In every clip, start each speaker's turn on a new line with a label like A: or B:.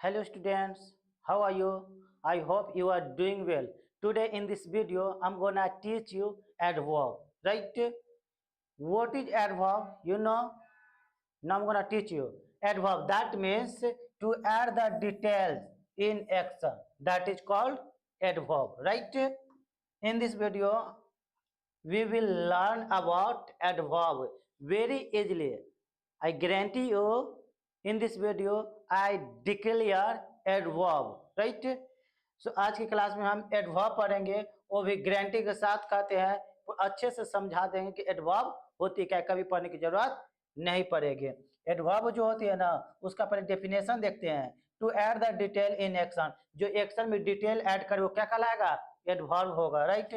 A: Hello students, how are you? I hope you are doing well. Today in this video, I'm gonna teach you adverb, right? What is adverb? You know? Now I'm gonna teach you. Adverb, that means to add the details in action. That is called adverb, right? In this video, we will learn about adverb very easily. I guarantee you in this video I declare adverb, right? So आज की class में हम adverb पढ़ेंगे, वो भी guarantee के साथ कहते हैं, अच्छे से समझा देंगे कि adverb होती क्या, कभी पढ़ने की जरूरत नहीं पड़ेगी। adverb जो होती है ना, उसका पहले डेफिनेशन देखते हैं। To add the detail in action, जो एक्शन में डिटेल ऐड करे वो क्या कहलाएगा? एडवर्ब होगा, राइट?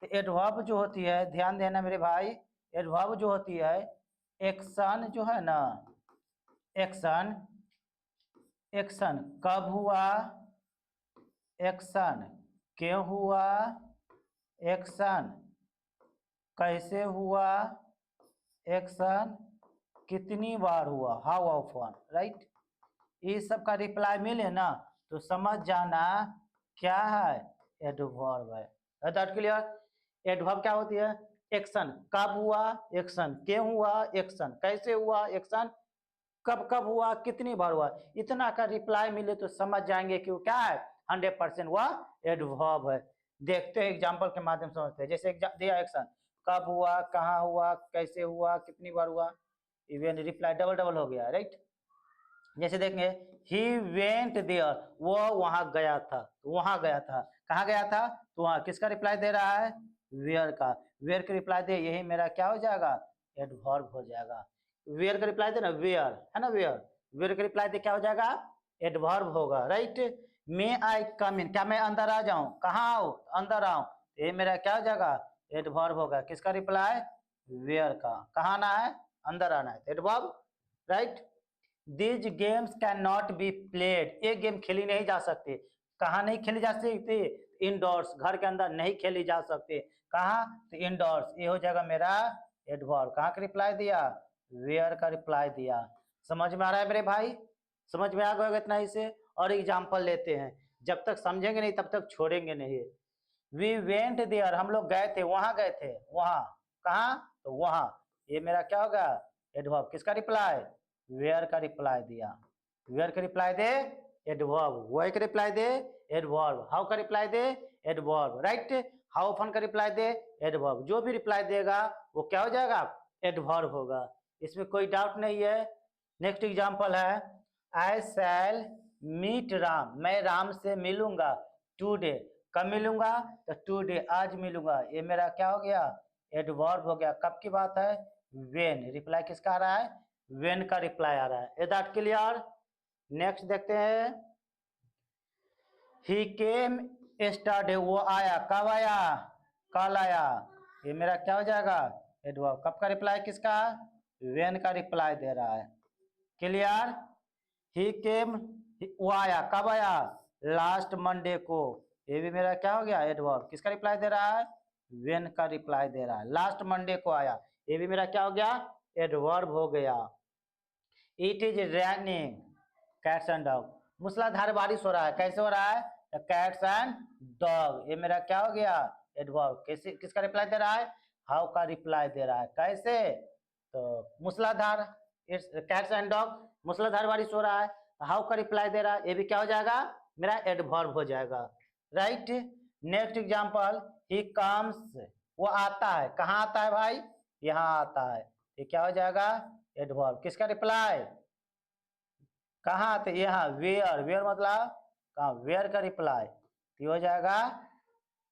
A: तो एडवर्ब जो होती है, ध्यान देना मेरे भाई, एडवर्ब जो होती है, एक्शन जो है ना, एक्शन एक्शन कब हुआ, एक्शन क्यों हुआ, एक्शन कैसे हुआ, एक्शन कितनी बार हुआ, हाउ ऑफन, राइट? इस सब का रिप्लाई मिले ना तो समझ जाना क्या है, एडवर्ब है। That clear? एडवर्ब क्या होती है? एक्शन कब हुआ, एक्शन क्यों हुआ, एक्शन कैसे हुआ, एक्शन कब कब हुआ, कितनी बार हुआ, इतना का रिप्लाई मिले तो समझ जाएंगे कि वो क्या है, 100% वह एडवर्ब है। देखते हैं एग्जाम्पल के माध्यम से समझते हैं। जैसे दिया एक्शन कब हुआ, कहाँ हुआ, कैसे हुआ, कितनी बार हुआ, इवन रिप्लाई डबल डबल हो गया, राइट? जैसे देखेंगे ही वेंट देयर, वो वहां गया था, वहां गया था, कहाँ गया था, तो वहां किसका रिप्लाई दे रहा है, वेयर का। वेयर का रिप्लाई दे, यही मेरा क्या हो जाएगा, एडवर्ब हो जाएगा। वेयर का रिप्लाई दे ना, वेयर है ना, वेयर, वेयर का रिप्लाई दे क्या हो जाएगा, एडवर्ब होगा, राइट? मे आई कम इन, क्या मैं अंदर आ जाऊं, कहाँ आओ, अंदर आओ, ये मेरा क्या हो जाएगा, एडवर्ब होगा। किसका रिप्लाई, वेयर का। कहाँ आना है, अंदर आना है, adverb, right? These games cannot be played, ये गेम खेली नहीं जा सकती। कहाँ नहीं खेली जा सकती, इंडोर्स, घर के अंदर नहीं खेली जा सकती। कहाँ, तो इंडोर्स, ये हो जाएगा मेरा एडवर्ब। कहाँ का रिप्लाई दिया, वेयर का रिप्लाई दिया। समझ में आ रहा है मेरे भाई? समझ में आ गया इतना ही से। और एग्जाम्पल लेते हैं, जब तक समझेंगे नहीं तब तक छोड़ेंगे नहीं। वी वेंट देयर, हम लोग गए थे, वहां गए थे, वहां, कहाँ, तो वहां, ये मेरा क्या होगा, एडवर्ब। किसका रिप्लाई, वेयर का रिप्लाई दिया। वेयर का रिप्लाई दे, एडवर्ब। वाई का रिप्लाई दे, एडवर्ब। हाउ का reply they, adverb, right? How often का रिप्लाई दे, एडवर्ब। जो भी रिप्लाई देगा वो क्या हो जाएगा, एडवर्ब होगा। इसमें कोई डाउट नहीं है। नेक्स्ट एग्जांपल है, आई शैल मीट राम, मैं राम से मिलूंगा टुडे, कब मिलूंगा, तो टुडे, आज मिलूंगा। ये मेरा क्या हो गया, एडवर्ब हो गया। कब की बात है, वेन। रिप्लाई किसका आ रहा है, वेन का रिप्लाई आ रहा है। Is that clear? नेक्स्ट देखते हैं, ही केम यस्टरडे, वो आया, कब आया, कल आया। ये मेरा क्या हो जाएगा, एडवर्ब। कब का रिप्लाई किसका, वेन का रिप्लाई दे रहा है। क्लियर? ही केम, वो आया, कब आया, लास्ट मंडे को। ये भी मेरा क्या हो गया, एडवर्ब। किसका रिप्लाई दे रहा है, वेन का रिप्लाई दे रहा है। लास्ट मंडे को आया, ये भी मेरा क्या हो गया, एडवर्ब हो गया। It is raining cats and dog, मूसलाधार बारिश हो रहा है, कैसे हो रहा है, कैट्स एंड डॉग। ये मेरा क्या हो गया, एडवर्ब। कैसे, किसका रिप्लाई दे रहा है, हाउ का रिप्लाई दे रहा है। कैसे, तो मूसलाधार, कैट्स एंड डॉग, मूसलाधार बारिश हो रहा है, हाउ का रिप्लाई दे रहा है, ये भी क्या हो जाएगा, मेरा एडवर्ब हो जाएगा, right? Next example, he comes, वो आता है, कहाँ आता है भाई, यहाँ आता है, ये क्या हो जाएगा, एडवर्ब। किसका रिप्लाई, कहाँ, तो यहाँ, वेयर। वेयर मतलब कहाँ, वेयर का रिप्लाई, ये हो जाएगा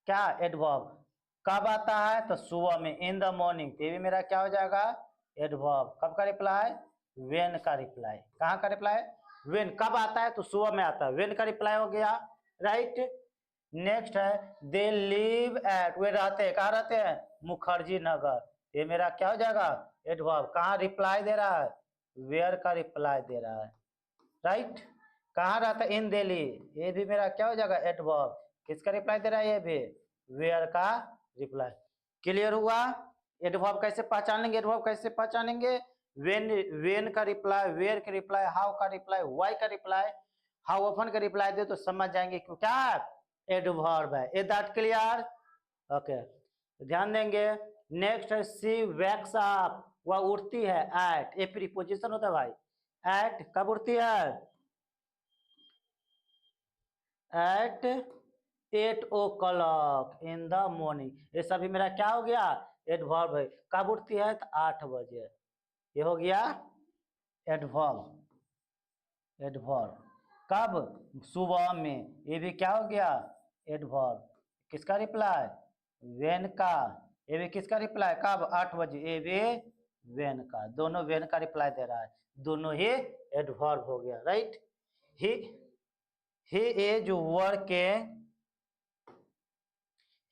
A: क्या, एडवर्ब। कब आता है, तो सुबह में, इन द मॉर्निंग, ये भी मेरा क्या हो जाएगा, एडवर्ब। कब का रिप्लाई, वेन का रिप्लाई। कहाँ का रिप्लाई, वेन। कब आता है, तो सुबह में आता है, वेन का रिप्लाई हो गया, राइट? नेक्स्ट है, दे लिव एट, वे रहते हैं, कहाँ रहते हैं, मुखर्जी नगर। ये मेरा क्या हो जाएगा, एडवर्ब। कहाँ रिप्लाई दे रहा है, वेयर का रिप्लाई दे रहा है, राइट? कहाँ रहता है, इन दिल्ली, ये भी मेरा क्या हो जाएगा, एडवर्ब। किसका रिप्लाई दे रहा है, ये भी वेयर का रिप्लाई। क्लियर हुआ? एडवर्ब कैसे पहचान लेंगे, एडवर्ब कैसे पहचानेंगे, वेन, वेन का रिप्लाई, वेयर का रिप्लाई, हाउ का रिप्लाई, वाई का रिप्लाई, हाउ ऑफन का रिप्लाई दे तो समझ जाएंगे क्यों क्या एडवर्ब है। Is that clear? ओके, ध्यान देंगे। नेक्स्ट है सी वैक्स अप, वह उठती है एट, ए प्रीपोजिशन होता है भाई। एट कब उठती है? At 8 o'clock in the morning. ये सभी मेरा क्या हो गया? एडवर्ब है। कब उठती है? तो 8 बजे। ये हो गया एडवर्ब। एडवर्ब कब? सुबह में। ये भी क्या हो गया? एडवर्ब। किसका रिप्लाई? वेन का। ये भी किसका रिप्लाई? कब? 8 बजे। ये भी वेन का। दोनों वेन का रिप्लाई दे रहा है, दोनों ही एडवर्ब हो गया। Right. He is working,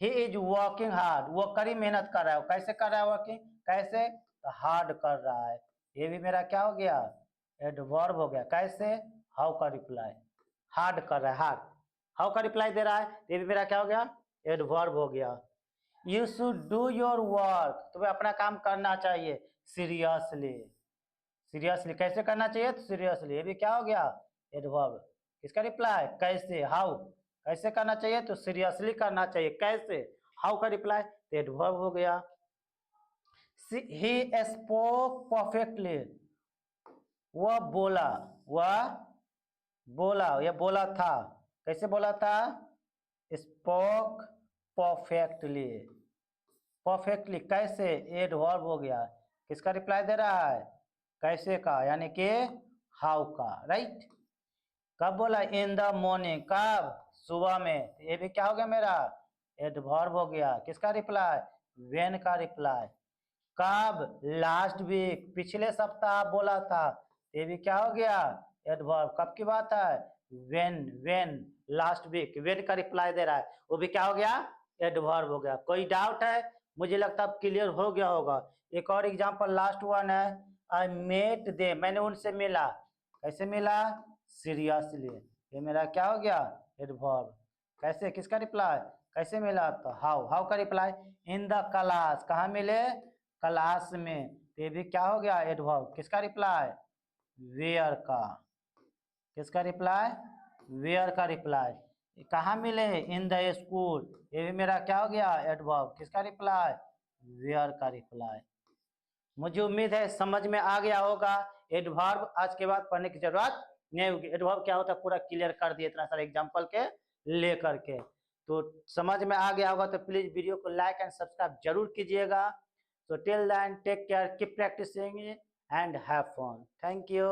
A: he is working hard, वो कड़ी मेहनत कर रहा है। कैसे कर रहा है वर्किंग? कैसे? तो हार्ड कर रहा है। ये भी मेरा क्या हो गया? एडवर्ब हो गया। कैसे? हाउ का रिप्लाई। हार्ड कर रहा है, हार्ड। हाउ का रिप्लाई दे रहा है, ये भी मेरा क्या हो गया? एडवर्ब हो गया। You should do your work, तुम्हें अपना काम करना चाहिए सीरियसली। सीरियसली कैसे करना चाहिए? तो सीरियसली। ये भी क्या हो गया? एडवर्ब। किसका रिप्लाई? कैसे, हाउ। कैसे करना चाहिए? तो सीरियसली करना चाहिए। कैसे? हाउ का रिप्लाई, तो एडवर्ब हो गया। ही स्पोक परफेक्टली, वह बोला, वह बोला या बोला था। कैसे बोला था? Spoke perfectly. परफेक्टली कैसे? एडवर्ब हो गया। किसका रिप्लाई दे रहा है? कैसे का, यानी कि हाउ का। राइट। कब बोला? इन द मॉर्निंग, कब? सुबह में। ये भी क्या हो गया मेरा? एडवर्ब हो गया। किसका रिप्लाई? वेन का रिप्लाई। कब? लास्ट वीक, पिछले सप्ताह बोला था। ये भी क्या हो गया? एडवर्ब। कब की बात है? वेन लास्ट वीक, वेन का रिप्लाई दे रहा है, वो भी क्या हो गया? एडवर्ब हो गया। कोई डाउट है? मुझे लगता है अब क्लियर हो गया होगा। एक और एग्जांपल लास्ट वन है। आई मेट दे, मैंने उनसे मिला। कैसे मिला? सीरियसली। ये मेरा क्या हो गया? एडवर्ब। कैसे? किसका रिप्लाई? कैसे मिला? तो हाउ। हाउ का रिप्लाई, इन द क्लास, कहाँ मिले? क्लास में। तो ये भी क्या हो गया? एडवर्ब। किसका रिप्लाई? वेयर का। किसका रिप्लाई? वेयर का रिप्लाई। कहाँ मिले? In the school. ये भी मेरा क्या हो गया? एडवर्ब। किसका रिप्लाई? वेयर का रिप्लाई। मुझे उम्मीद है समझ में आ गया होगा। एडवर्ब आज के बाद पढ़ने की जरूरत नहीं होगी। एडवर्ब क्या होता है पूरा क्लियर कर दिए इतना सारे एग्जांपल के लेकर के। तो समझ में आ गया होगा तो प्लीज वीडियो को लाइक एंड सब्सक्राइब जरूर कीजिएगा। So till then, take care, keep practicing and have fun. Thank you.